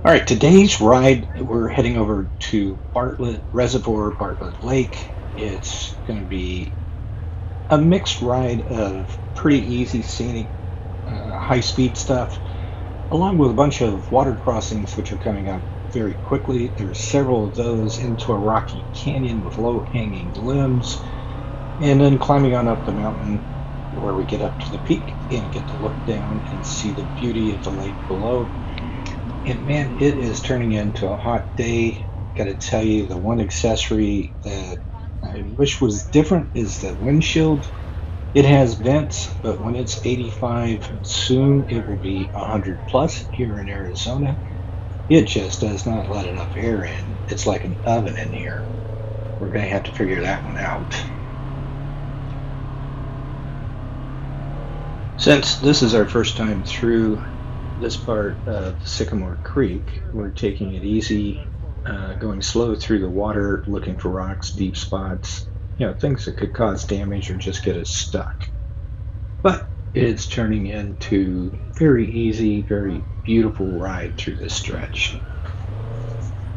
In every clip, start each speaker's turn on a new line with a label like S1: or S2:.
S1: All right, today's ride, we're heading over to Bartlett Reservoir, Bartlett Lake. It's going to be a mixed ride of pretty easy scenic, high speed stuff, along with a bunch of water crossings, which are coming up very quickly. There's several of those into a rocky canyon with low hanging limbs, and then climbing on up the mountain where we get up to the peak and get to look down and see the beauty of the lake below. And man, it is turning into a hot day. Got to tell you, the one accessory that I wish was different is the windshield. It has vents, but when it's 85, soon it will be 100 plus here in Arizona. It just does not let enough air in. It's like an oven in here. We're going to have to figure that one out. Since this is our first time through this part of Sycamore Creek, we're taking it easy, going slow through the water, looking for rocks, deep spots, things that could cause damage or just get us stuck. But it's turning into very easy, very beautiful ride through this stretch.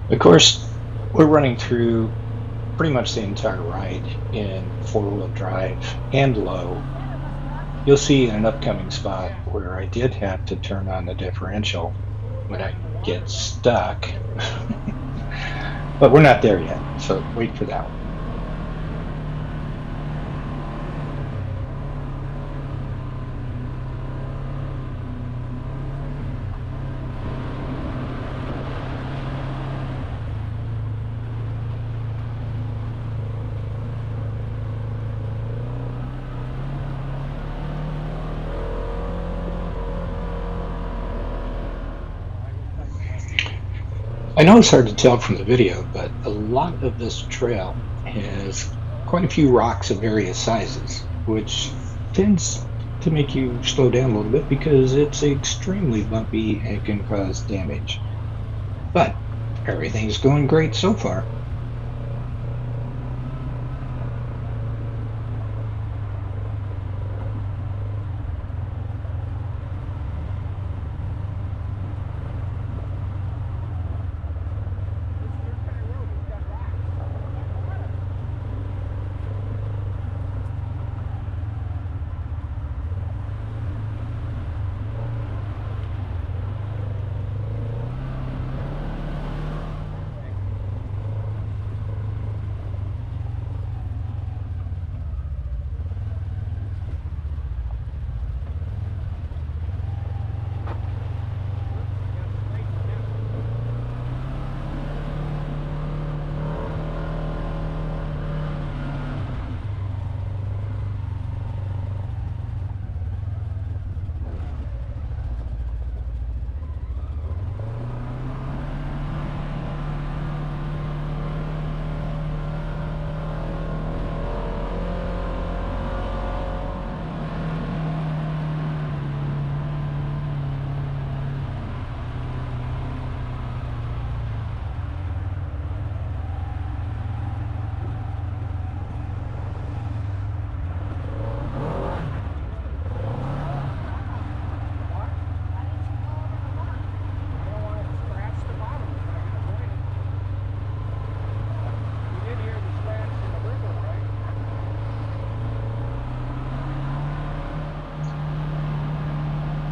S1: Of course, we're running through pretty much the entire ride in four-wheel drive and low. You'll see in an upcoming spot where I did have to turn on the differential when I get stuck, but we're not there yet, so wait for that one. I know it's hard to tell from the video, but a lot of this trail has quite a few rocks of various sizes, which tends to make you slow down a little bit because it's extremely bumpy and can cause damage. But everything's going great so far.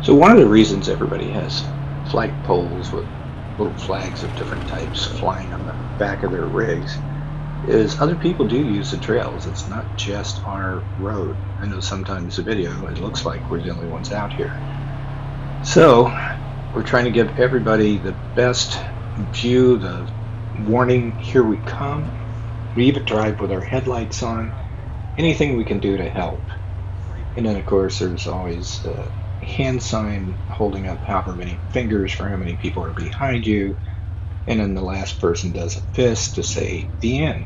S1: So one of the reasons everybody has flag poles with little flags of different types flying on the back of their rigs is other people do use the trails. It's not just our road. I know sometimes the video, it looks like we're the only ones out here. So we're trying to give everybody the best view, the warning, here we come. We even drive with our headlights on. Anything we can do to help. And then, of course, there's always the hand sign holding up however many fingers for how many people are behind you. And then the last person does a fist to say the end.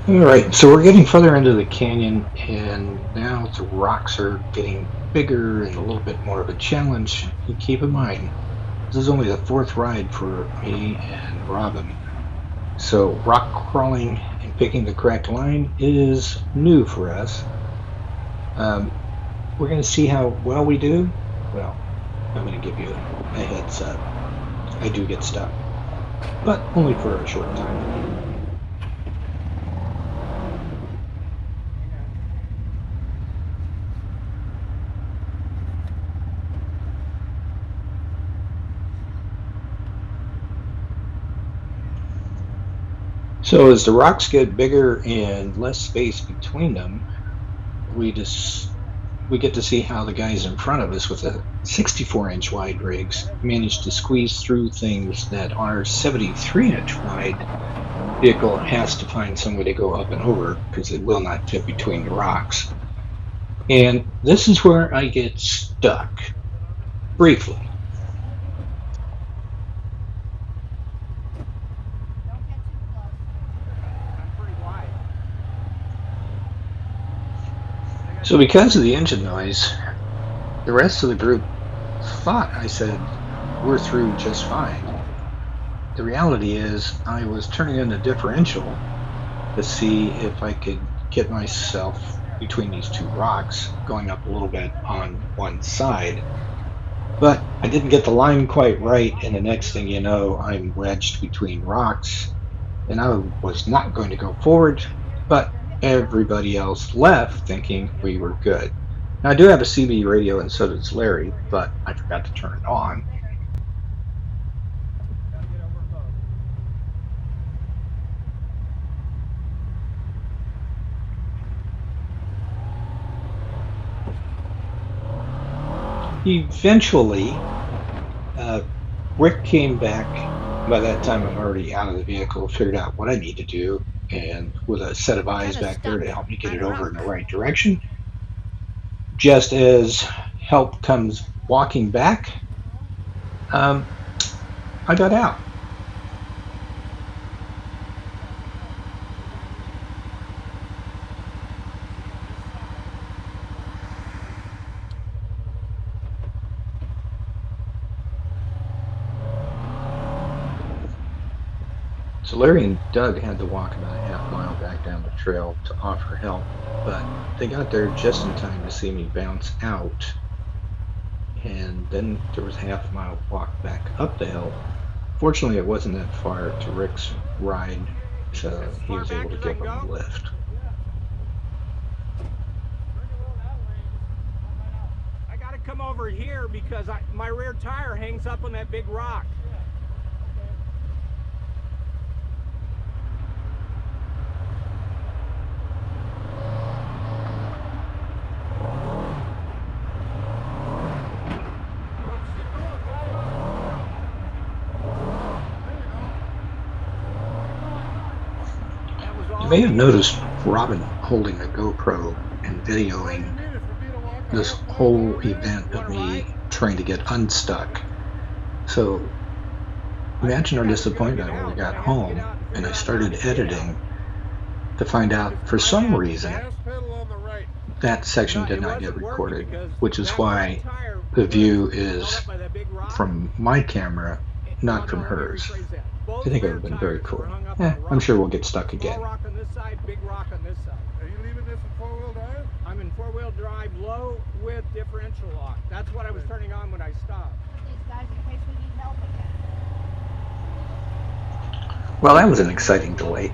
S1: Alright, so we're getting further into the canyon, and now the rocks are getting bigger and a little bit more of a challenge. You keep in mind, this is only the fourth ride for me and Robin. So rock crawling and picking the correct line is new for us. We're going to see how well we do. Well, I'm going to give you a heads up. I do get stuck, but only for a short time. So as the rocks get bigger and less space between them, we get to see how the guys in front of us with the 64-inch wide rigs manage to squeeze through things that our 73-inch wide vehicle has to find some way to go up and over because it will not fit between the rocks. And this is where I get stuck, briefly. So because of the engine noise, the rest of the group thought I said we're through just fine. The reality is I was turning on the differential to see if I could get myself between these two rocks, going up a little bit on one side. But I didn't get the line quite right, and the next thing you know, I'm wedged between rocks, and I was not going to go forward, but everybody else left thinking we were good. Now, I do have a CB radio, and so does Larry, but I forgot to turn it on. Eventually, Rick came back. By that time, I'm already out of the vehicle, figured out what I need to do, and with a set of eyes back there to help me get it over in the right direction. Just as help comes walking back, I got out. So Larry and Doug had to walk about a half mile back down the trail to offer help, but they got there just in time to see me bounce out. And then there was a half mile walk back up the hill. Fortunately, it wasn't that far to Rick's ride, so he was able to give him a lift.
S2: I gotta come over here because my rear tire hangs up on that big rock.
S1: You may have noticed Robin holding a GoPro and videoing this whole event of me trying to get unstuck. So imagine our disappointment when we got home and I started editing to find out for some reason that section did not get recorded, which is why the view is from my camera, not from hers. I think it would have been very cool. I'm sure we'll get stuck again.
S2: Rock on this side, big rock on this side.
S3: Are you leaving this in four-wheel drive?
S2: I'm in four-wheel drive, low with differential lock. That's what I was turning on when I stopped.
S4: These guys in case we need help again.
S1: Well, that was an exciting delay,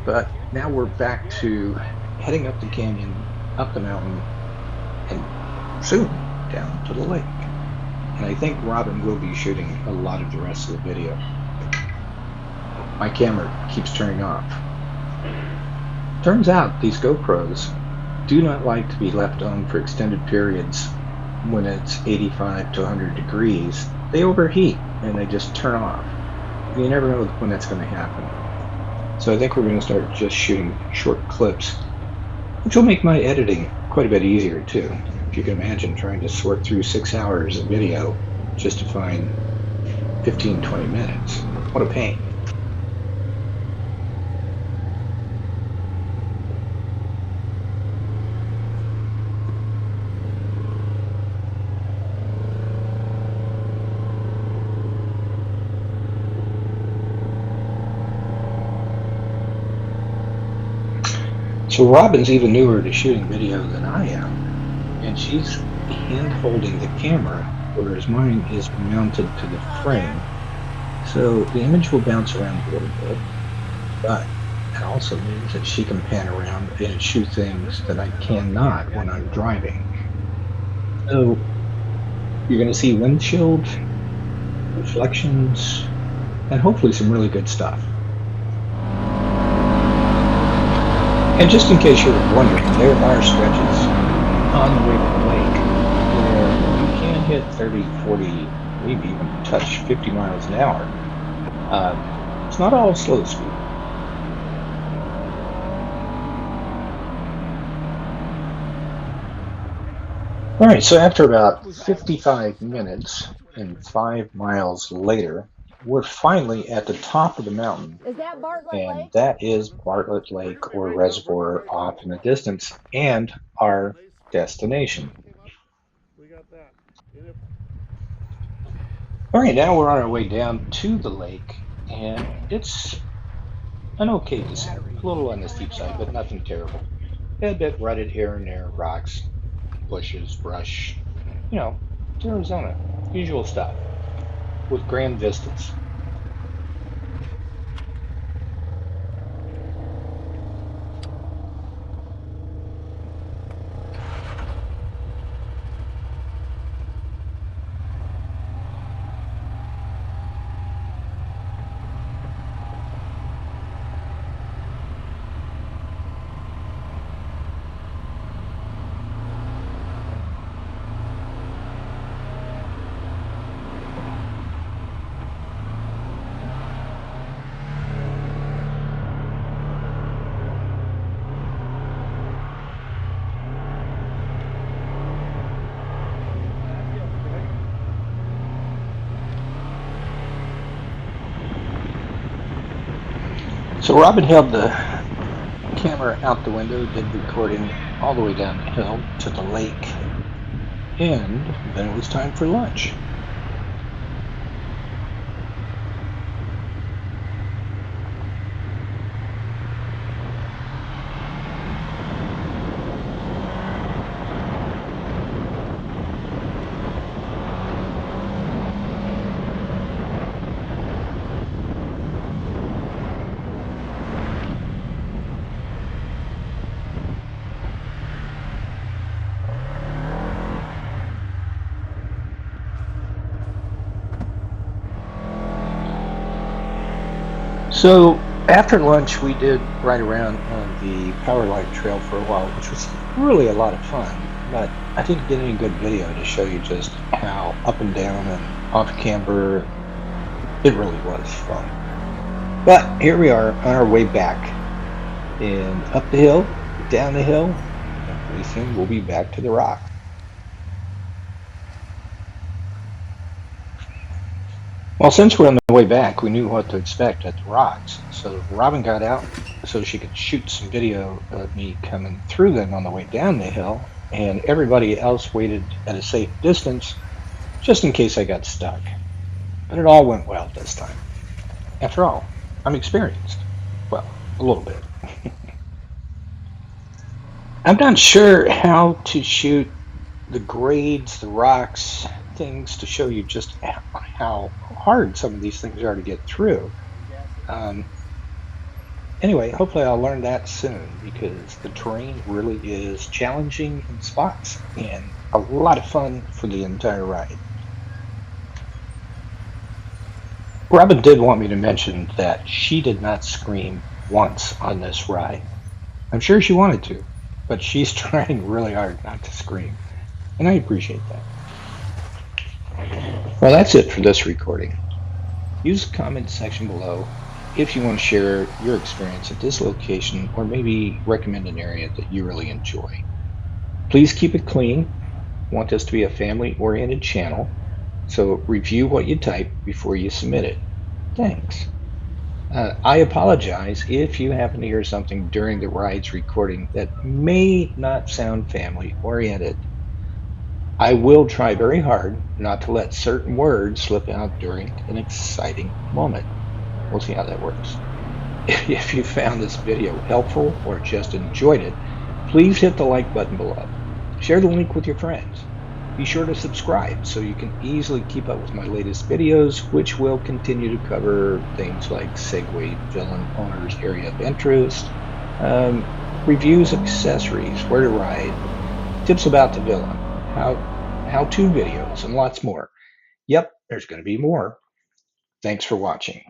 S1: but now we're back to heading up the canyon, up the mountain, and soon down to the lake. And I think Robin will be shooting a lot of the rest of the video. My camera keeps turning off. Turns out these GoPros do not like to be left on for extended periods when it's 85 to 100 degrees. They overheat and they just turn off. You never know when that's going to happen. So I think we're going to start just shooting short clips, which will make my editing quite a bit easier too. If you can imagine trying to sort through 6 hours of video just to find 15-20 minutes. What a pain. So Robin's even newer to shooting video than I am, and she's hand holding the camera, whereas mine is mounted to the frame. So the image will bounce around a little bit, but it also means that she can pan around and shoot things that I cannot when I'm driving. So you're going to see windshield, reflections, and hopefully some really good stuff. And just in case you're wondering, there are stretches on the way to the lake where you can hit 30, 40, maybe even touch 50 miles an hour. It's not all slow speed. All right, so after about 55 minutes and 5 miles later, we're finally at the top of the mountain.
S4: Is that Bartlett
S1: And
S4: Lake?
S1: that is Bartlett Lake or reservoir off in the distance and our destination.
S3: We got that.
S1: All right, now we're on our way down to the lake, and it's an okay descent, a little on the steep side, but nothing terrible. A bit rutted here and there, rocks, bushes, brush, you know, it's Arizona, usual stuff, with grand vistas. So Robin held the camera out the window, did recording all the way down the hill to the lake, and then it was time for lunch. So after lunch, we did ride around on the Powerline Trail for a while, which was really a lot of fun. But I didn't get any good video to show you just how up and down and off camber it really was fun. But here we are on our way back, and up the hill, down the hill, and pretty soon we'll be back to the rock. Well, since we're on the way back, we knew what to expect at the rocks. So Robin got out so she could shoot some video of me coming through them on the way down the hill, and everybody else waited at a safe distance just in case I got stuck. But it all went well this time. After all, I'm experienced. Well, a little bit. I'm not sure how to shoot the grades, the rocks, things to show you just how hard some of these things are to get through. Anyway, hopefully I'll learn that soon because the terrain really is challenging in spots and a lot of fun for the entire ride. Robin did want me to mention that she did not scream once on this ride. I'm sure she wanted to, but she's trying really hard not to scream, and I appreciate that. Well, that's it for this recording. Use the comment section below if you want to share your experience at this location or maybe recommend an area that you really enjoy. Please keep it clean. I want this to be a family-oriented channel, so review what you type before you submit it. Thanks. I apologize if you happen to hear something during the ride's recording that may not sound family-oriented. I will try very hard not to let certain words slip out during an exciting moment. We'll see how that works. If you found this video helpful or just enjoyed it, please hit the like button below. Share the link with your friends. Be sure to subscribe so you can easily keep up with my latest videos, which will continue to cover things like Segway villain owners' area of interest, reviews, accessories, where to ride, tips about the villain, how-to videos, and lots more. Yep, there's going to be more. Thanks for watching.